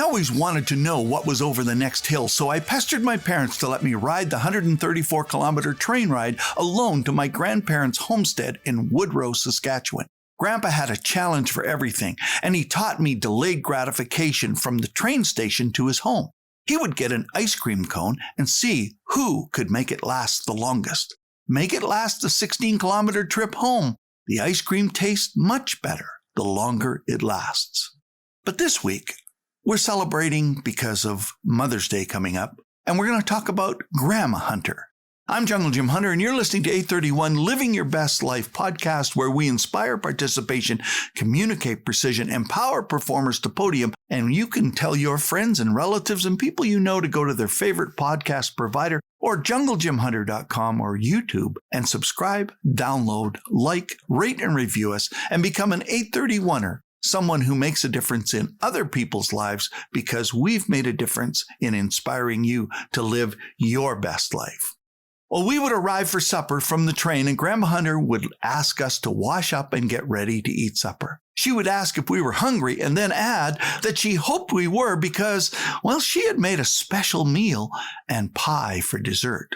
always wanted to know what was over the next hill, so I pestered my parents to let me ride the 134-kilometer train ride alone to my grandparents' homestead in Woodrow, Saskatchewan. Grandpa had a challenge for everything, and he taught me delayed gratification from the train station to his home. He would get an ice cream cone and see who could make it last the longest. Make it last the 16-kilometer trip home. The ice cream tastes much better the longer it lasts. But this week, we're celebrating because of Mother's Day coming up, and we're going to talk about Grandma Hunter. I'm Jungle Jim Hunter, and you're listening to 831 Living Your Best Life podcast, where we inspire participation, communicate precision, empower performers to podium, and you can tell your friends and relatives and people you know to go to their favorite podcast provider or junglejimhunter.com or YouTube and subscribe, download, like, rate, and review us, and become an 831er. Someone who makes a difference in other people's lives because we've made a difference in inspiring you to live your best life. Well, we would arrive for supper from the train, and Grandma Hunter would ask us to wash up and get ready to eat supper. She would ask if we were hungry and then add that she hoped we were because, well, she had made a special meal and pie for dessert.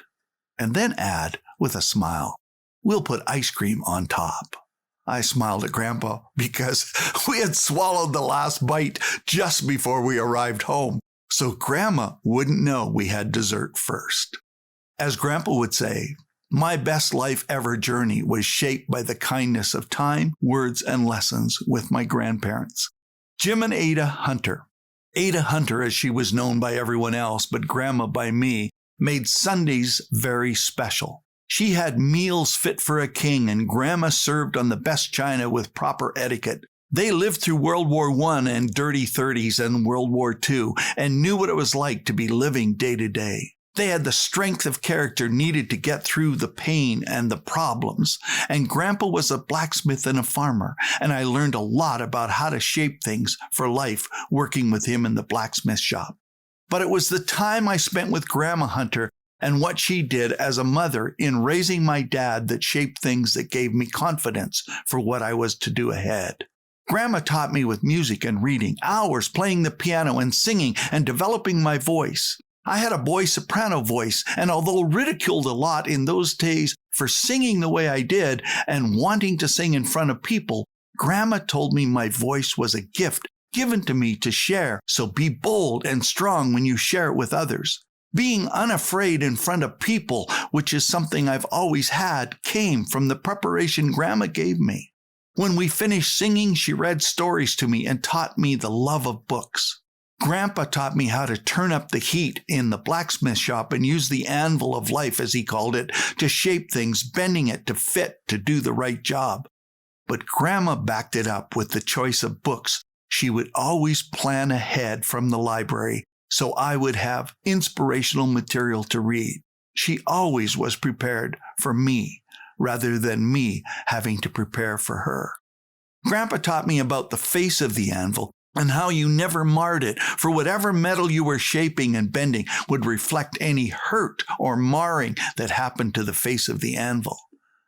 And then add, with a smile, "We'll put ice cream on top." I smiled at Grandpa because we had swallowed the last bite just before we arrived home, so Grandma wouldn't know we had dessert first. As Grandpa would say, my best life ever journey was shaped by the kindness of time, words, and lessons with my grandparents. Jim and Ada Hunter. Ada Hunter, as she was known by everyone else, but Grandma by me, made Sundays very special. She had meals fit for a king, and Grandma served on the best china with proper etiquette. They lived through World War I and dirty 30s and World War II and knew what it was like to be living day to day. They had the strength of character needed to get through the pain and the problems. And Grandpa was a blacksmith and a farmer, and I learned a lot about how to shape things for life working with him in the blacksmith shop. But it was the time I spent with Grandma Hunter and what she did as a mother in raising my dad that shaped things that gave me confidence for what I was to do ahead. Grandma taught me with music and reading, hours playing the piano and singing and developing my voice. I had a boy soprano voice, and although ridiculed a lot in those days for singing the way I did and wanting to sing in front of people, Grandma told me my voice was a gift given to me to share, so be bold and strong when you share it with others. Being unafraid in front of people, which is something I've always had, came from the preparation Grandma gave me. When we finished singing, she read stories to me and taught me the love of books. Grandpa taught me how to turn up the heat in the blacksmith shop and use the anvil of life, as he called it, to shape things, bending it to fit to do the right job. But Grandma backed it up with the choice of books. She would always plan ahead from the library, so I would have inspirational material to read. She always was prepared for me, rather than me having to prepare for her. Grandpa taught me about the face of the anvil and how you never marred it, for whatever metal you were shaping and bending would reflect any hurt or marring that happened to the face of the anvil.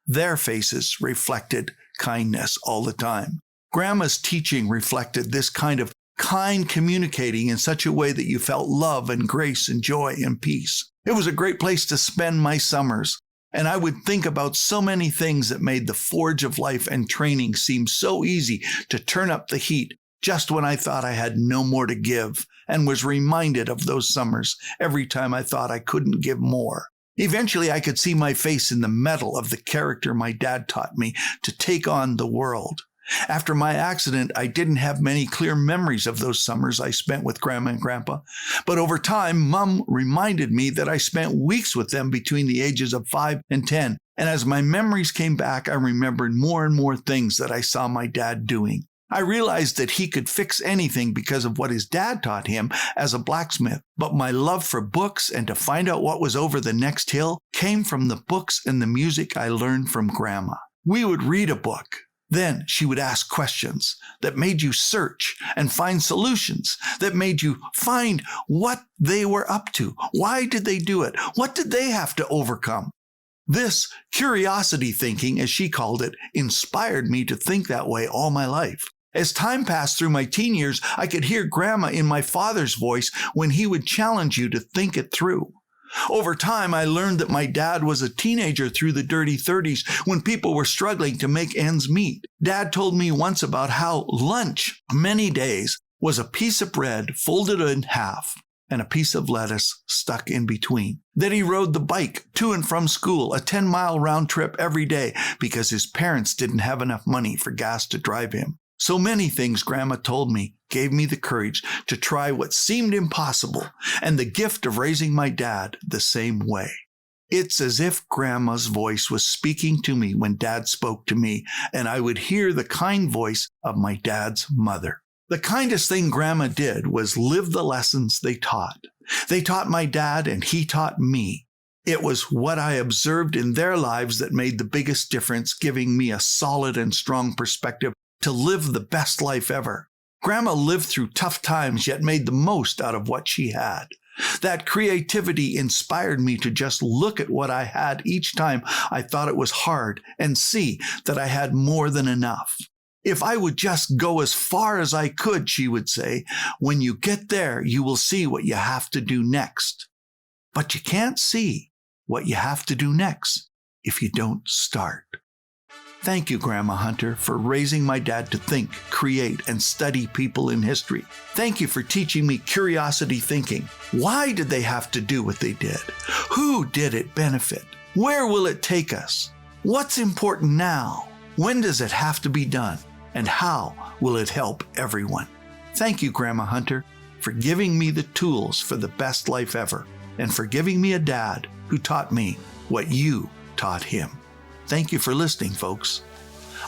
Their faces reflected kindness all the time. Grandma's teaching reflected this kind of kind communicating in such a way that you felt love and grace and joy and peace. It was a great place to spend my summers, and I would think about so many things that made the forge of life and training seem so easy to turn up the heat just when I thought I had no more to give, and was reminded of those summers every time I thought I couldn't give more. Eventually, I could see my face in the metal of the character my dad taught me to take on the world. After my accident, I didn't have many clear memories of those summers I spent with Grandma and Grandpa, but over time, Mom reminded me that I spent weeks with them between the ages of 5 and 10, and as my memories came back, I remembered more and more things that I saw my dad doing. I realized that he could fix anything because of what his dad taught him as a blacksmith, but my love for books and to find out what was over the next hill came from the books and the music I learned from Grandma. We would read a book. Then she would ask questions that made you search and find solutions, that made you find what they were up to. Why did they do it? What did they have to overcome? This curiosity thinking, as she called it, inspired me to think that way all my life. As time passed through my teen years, I could hear Grandma in my father's voice when he would challenge you to think it through. Over time, I learned that my dad was a teenager through the dirty 30s when people were struggling to make ends meet. Dad told me once about how lunch, many days, was a piece of bread folded in half and a piece of lettuce stuck in between. That he rode the bike to and from school, a 10-mile round trip every day because his parents didn't have enough money for gas to drive him. So many things Grandma told me gave me the courage to try what seemed impossible and the gift of raising my dad the same way. It's as if Grandma's voice was speaking to me when Dad spoke to me, and I would hear the kind voice of my dad's mother. The kindest thing Grandma did was live the lessons they taught. They taught my dad and he taught me. It was what I observed in their lives that made the biggest difference, giving me a solid and strong perspective to live the best life ever. Grandma lived through tough times, yet made the most out of what she had. That creativity inspired me to just look at what I had each time I thought it was hard and see that I had more than enough. If I would just go as far as I could, she would say, when you get there, you will see what you have to do next. But you can't see what you have to do next if you don't start. Thank you, Grandma Hunter, for raising my dad to think, create, and study people in history. Thank you for teaching me curiosity thinking. Why did they have to do what they did? Who did it benefit? Where will it take us? What's important now? When does it have to be done? And how will it help everyone? Thank you, Grandma Hunter, for giving me the tools for the best life ever, and for giving me a dad who taught me what you taught him. Thank you for listening, folks.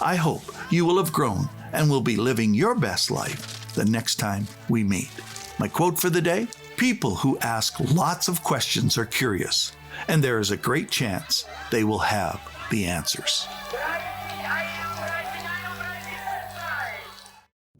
I hope you will have grown and will be living your best life the next time we meet. My quote for the day: people who ask lots of questions are curious, and there is a great chance they will have the answers.